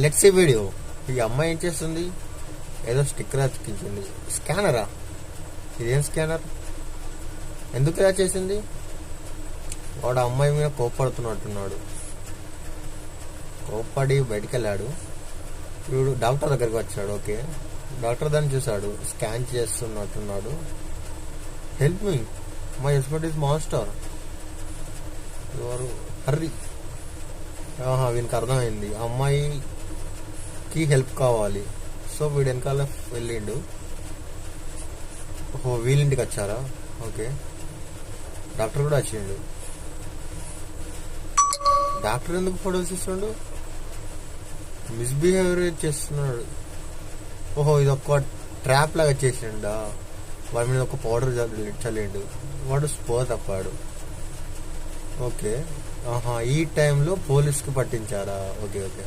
Let's see video. ఈ అమ్మాయి ఏం చేస్తుంది? ఏదో స్టిక్కర్ అతికించింది. స్కానరా? ఇదేం స్కానర్? ఎందుకు ఇలా చేసింది? వాడు అమ్మాయి మీద కోప్పడుతున్నట్టున్నాడు. కోప్పడి బయటికి వెళ్ళాడు. వీడు డాక్టర్ దగ్గరికి వచ్చాడు. ఓకే, డాక్టర్ దాన్ని చూశాడు. స్కాన్ చేస్తున్నట్టున్నాడు. Help me, my husband is master. ఎవరు? హర్రీ. వీనికి అర్థమైంది అమ్మాయికి హెల్ప్ కావాలి. సో వీడు వెనకాల వెళ్ళిండు. ఓహో, వీళ్ళింటికి వచ్చారా? ఓకే, డాక్టర్ కూడా వచ్చిండు. డాక్టర్ ఎందుకు ఫోటోస్ ఇస్తుండు? మిస్బిహేవియర్ చేస్తున్నాడు. ఓహో, ఇది ఒక ట్రాప్ లాగా చేసిండా? వాడి మీద ఒక పౌడర్ చల్లిండు. వాడు స్పో తప్పాడు. ఓకే, ఈ టైంలో పోలీస్కి పట్టించారా? Okay okay.